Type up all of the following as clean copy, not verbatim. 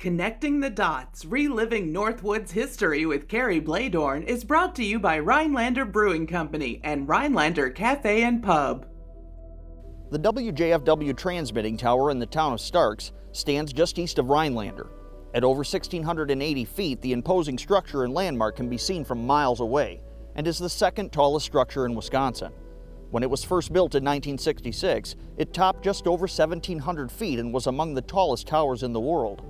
Connecting the Dots, Reliving Northwood's History with Carrie Bladorn is brought to you by Rhinelander Brewing Company and Rhinelander Cafe and Pub. The WJFW transmitting tower in the town of Starks stands just east of Rhinelander. At over 1,680 feet, the imposing structure and landmark can be seen from miles away and is the second tallest structure in Wisconsin. When it was first built in 1966, it topped just over 1,700 feet and was among the tallest towers in the world.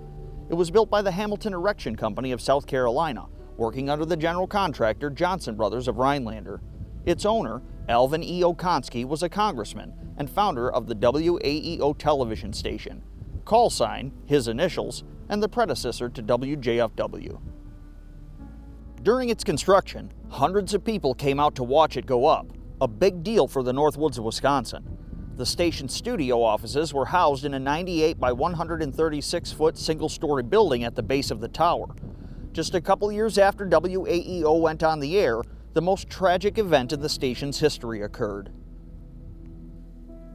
It was built by the Hamilton Erection Company of South Carolina, working under the general contractor Johnson Brothers of Rhinelander. Its owner, Alvin E. Okonski, was a congressman and founder of the WAEO television station, call sign, his initials, and the predecessor to WJFW. During its construction, hundreds of people came out to watch it go up, a big deal for the Northwoods of Wisconsin. The station's studio offices were housed in a 98 by 136-foot single-story building at the base of the tower. Just a couple years after WAEO went on the air, the most tragic event in the station's history occurred.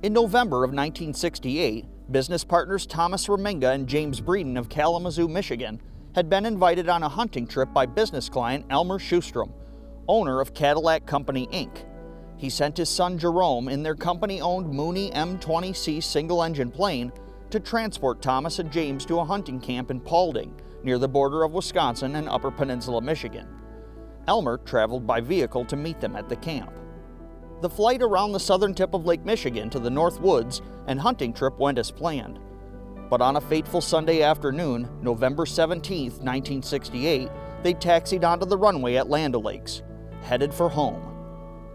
In November of 1968, business partners Thomas Reminga and James Breeden of Kalamazoo, Michigan, had been invited on a hunting trip by business client Elmer Schustrom, owner of Cadillac Company, Inc. He sent his son Jerome in their company-owned Mooney M20C single-engine plane to transport Thomas and James to a hunting camp in Paulding, near the border of Wisconsin and Upper Peninsula, Michigan. Elmer traveled by vehicle to meet them at the camp. The flight around the southern tip of Lake Michigan to the North Woods and hunting trip went as planned. But on a fateful Sunday afternoon, November 17, 1968, they taxied onto the runway at Land O'Lakes, headed for home.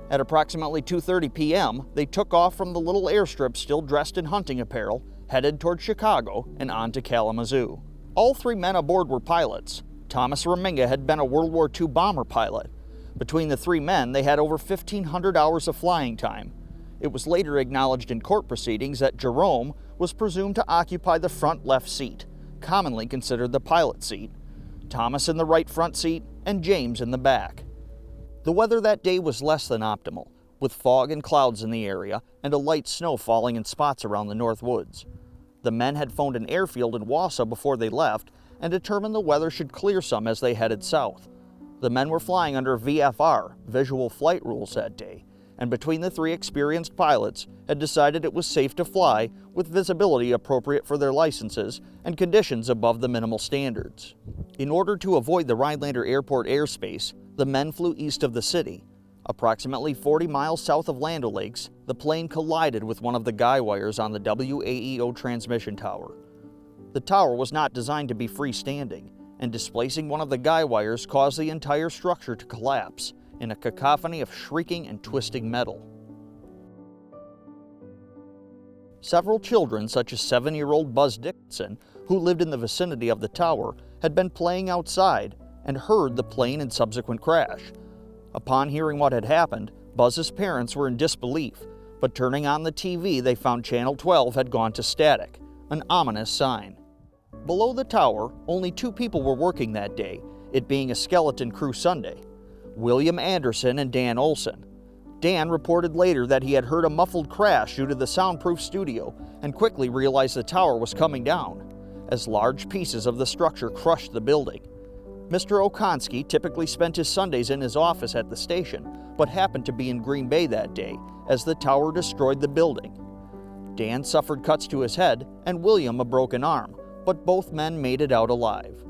At approximately 2:30 p.m., they took off from the little airstrip still dressed in hunting apparel, headed toward Chicago and on to Kalamazoo. All three men aboard were pilots. Thomas Reminga had been a World War II bomber pilot. Between the three men, they had over 1,500 hours of flying time. It was later acknowledged in court proceedings that Jerome was presumed to occupy the front left seat, commonly considered the pilot seat, Thomas in the right front seat, and James in the back. The weather that day was less than optimal, with fog and clouds in the area and a light snow falling in spots around the North Woods. The men had phoned an airfield in Wausau before they left and determined the weather should clear some as they headed south. The men were flying under VFR, visual flight rules, that day, and between the three experienced pilots had decided it was safe to fly with visibility appropriate for their licenses and conditions above the minimal standards. In order to avoid the Rhinelander Airport airspace, the men flew east of the city. Approximately 40 miles south of Land O'Lakes, the plane collided with one of the guy wires on the WAEO transmission tower. The tower was not designed to be freestanding, and displacing one of the guy wires caused the entire structure to collapse in a cacophony of shrieking and twisting metal. Several children, such as 7-year-old Buzz Dickinson, who lived in the vicinity of the tower, had been playing outside and heard the plane and subsequent crash. Upon hearing what had happened, Buzz's parents were in disbelief, but turning on the TV, they found Channel 12 had gone to static, an ominous sign. Below the tower, only 2 people were working that day, it being a skeleton crew Sunday: William Anderson and Dan Olson. Dan reported later that he had heard a muffled crash due to the soundproof studio and quickly realized the tower was coming down, as large pieces of the structure crushed the building. Mr. Okonski typically spent his Sundays in his office at the station, but happened to be in Green Bay that day as the tower destroyed the building. Dan suffered cuts to his head and William a broken arm, but both men made it out alive.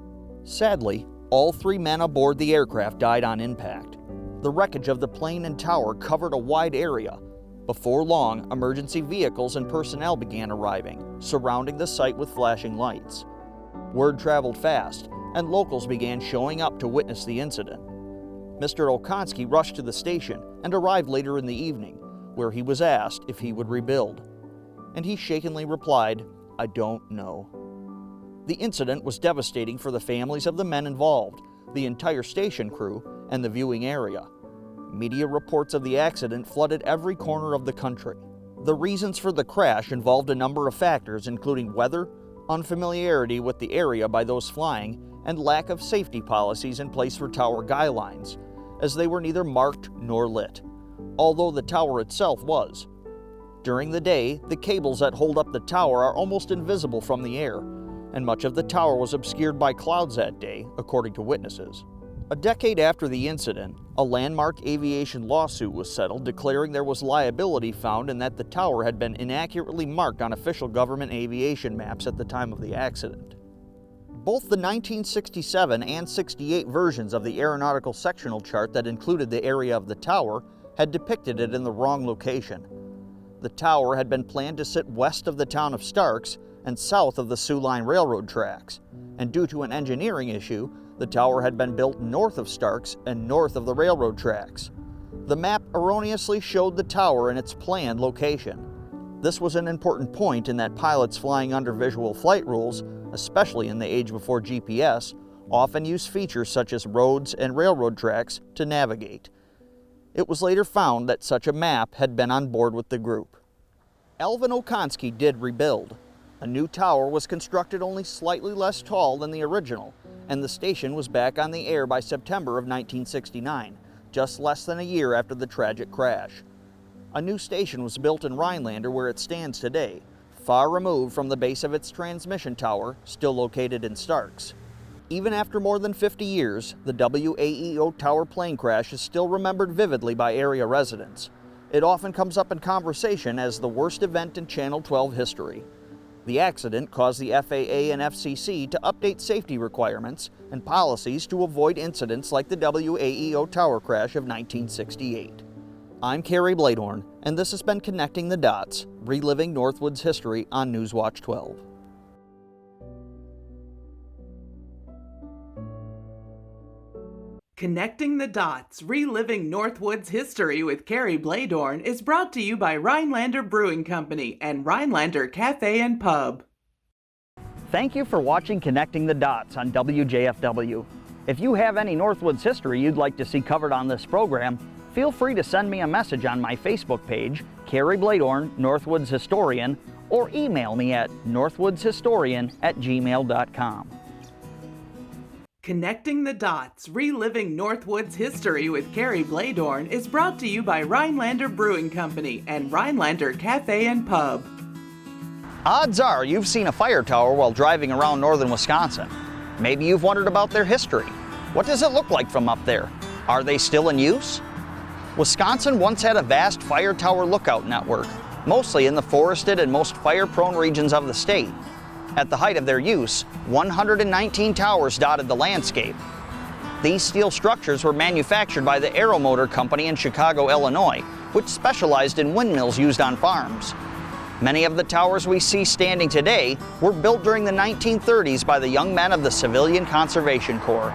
Sadly, all 3 men aboard the aircraft died on impact. The wreckage of the plane and tower covered a wide area. Before long, emergency vehicles and personnel began arriving, surrounding the site with flashing lights. Word traveled fast, and locals began showing up to witness the incident. Mr. Okonski rushed to the station and arrived later in the evening, where he was asked if he would rebuild. And he shakenly replied, "I don't know." The incident was devastating for the families of the men involved, the entire station crew, and the viewing area. Media reports of the accident flooded every corner of the country. The reasons for the crash involved a number of factors, including weather, unfamiliarity with the area by those flying, and lack of safety policies in place for tower guy lines, as they were neither marked nor lit, although the tower itself was. During the day, the cables that hold up the tower are almost invisible from the air, and much of the tower was obscured by clouds that day, according to witnesses. A decade after the incident, a landmark aviation lawsuit was settled declaring there was liability found and that the tower had been inaccurately marked on official government aviation maps at the time of the accident. Both the 1967 and 68 versions of the aeronautical sectional chart that included the area of the tower had depicted it in the wrong location. The tower had been planned to sit west of the town of Starks and south of the Sioux Line Railroad tracks, and due to an engineering issue, the tower had been built north of Starks and north of the railroad tracks. The map erroneously showed the tower in its planned location. This was an important point in that pilots flying under visual flight rules, especially in the age before GPS, often use features such as roads and railroad tracks to navigate. It was later found that such a map had been on board with the group. Alvin Okonski did rebuild. A new tower was constructed only slightly less tall than the original, and the station was back on the air by September of 1969, just less than a year after the tragic crash. A new station was built in Rhinelander where it stands today, far removed from the base of its transmission tower, still located in Starks. Even after more than 50 years, the WAEO tower plane crash is still remembered vividly by area residents. It often comes up in conversation as the worst event in Channel 12 history. The accident caused the FAA and FCC to update safety requirements and policies to avoid incidents like the WAEO tower crash of 1968. I'm Carrie Bladorn, and this has been Connecting the Dots, reliving Northwood's history on Newswatch 12. Connecting the Dots, reliving Northwood's history with Carrie Bladorn is brought to you by Rhinelander Brewing Company and Rhinelander Cafe and Pub. Thank you for watching Connecting the Dots on WJFW. If you have any Northwoods history you'd like to see covered on this program, feel free to send me a message on my Facebook page, Carrie Bladorn, Northwoods Historian, or email me at northwoodshistorian@gmail.com. Connecting the Dots, reliving Northwood's history with Carrie Bladorn is brought to you by Rhinelander Brewing Company and Rhinelander Cafe and Pub. Odds are you've seen a fire tower while driving around northern Wisconsin. Maybe you've wondered about their history. What does it look like from up there? Are they still in use? Wisconsin once had a vast fire tower lookout network, mostly in the forested and most fire-prone regions of the state. At the height of their use, 119 towers dotted the landscape. These steel structures were manufactured by the Aeromotor Company in Chicago, Illinois, which specialized in windmills used on farms. Many of the towers we see standing today were built during the 1930s by the young men of the Civilian Conservation Corps.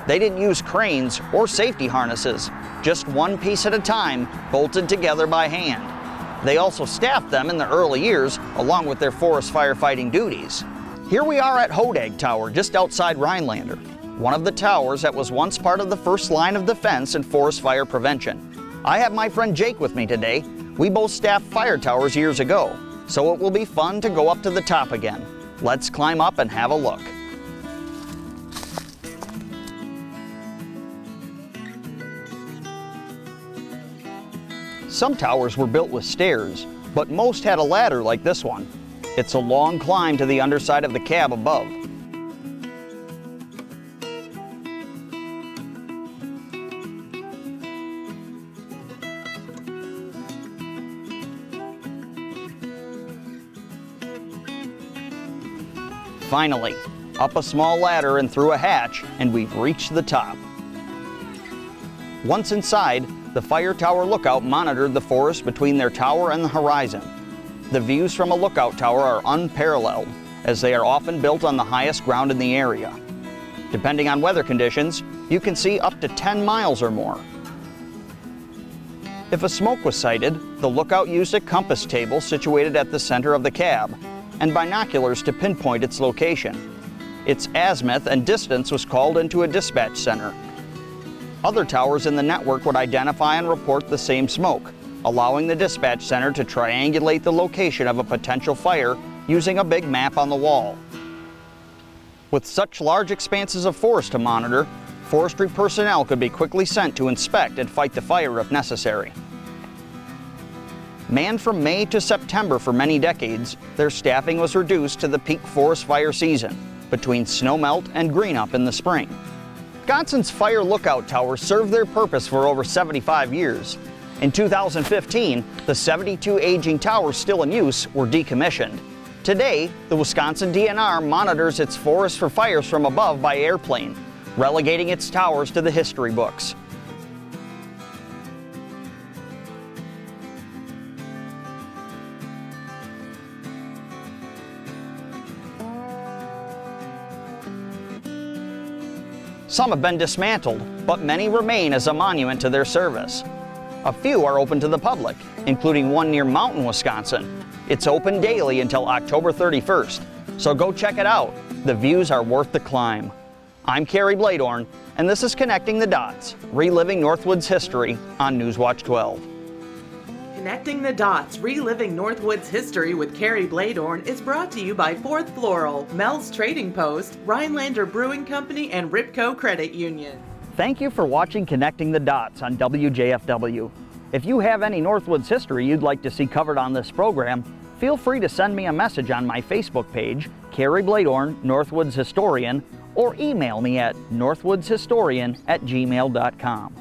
They didn't use cranes or safety harnesses, just one piece at a time, bolted together by hand. They also staffed them in the early years, along with their forest firefighting duties. Here we are at Hodag Tower, just outside Rhinelander, one of the towers that was once part of the first line of defense in forest fire prevention. I have my friend Jake with me today. We both staffed fire towers years ago, so it will be fun to go up to the top again. Let's climb up and have a look. Some towers were built with stairs, but most had a ladder like this one. It's a long climb to the underside of the cab above. Finally, up a small ladder and through a hatch, and we've reached the top. Once inside, the fire tower lookout monitored the forest between their tower and the horizon. The views from a lookout tower are unparalleled, as they are often built on the highest ground in the area. Depending on weather conditions, you can see up to 10 miles or more. If a smoke was sighted, the lookout used a compass table situated at the center of the cab, and binoculars to pinpoint its location. Its azimuth and distance was called into a dispatch center. Other towers in the network would identify and report the same smoke, allowing the dispatch center to triangulate the location of a potential fire using a big map on the wall. With such large expanses of forest to monitor, forestry personnel could be quickly sent to inspect and fight the fire if necessary. Manned from May to September for many decades, their staffing was reduced to the peak forest fire season, between snowmelt and green-up in the spring. Wisconsin's fire lookout towers served their purpose for over 75 years. In 2015, the 72 aging towers still in use were decommissioned. Today, the Wisconsin DNR monitors its forest for fires from above by airplane, relegating its towers to the history books. Some have been dismantled, but many remain as a monument to their service. A few are open to the public, including one near Mountain, Wisconsin. It's open daily until October 31st, so go check it out. The views are worth the climb. I'm Kerry Bladorn, and this is Connecting the Dots, reliving Northwood's history on Newswatch 12. Connecting the Dots, reliving Northwood's history with Kerry Bladorn is brought to you by Fourth Floral, Mel's Trading Post, Rhinelander Brewing Company, and Ripco Credit Union. Thank you for watching Connecting the Dots on WJFW. If you have any Northwoods history you'd like to see covered on this program, feel free to send me a message on my Facebook page, Kerry Bladorn, Northwoods Historian, or email me at northwoodshistorian@gmail.com.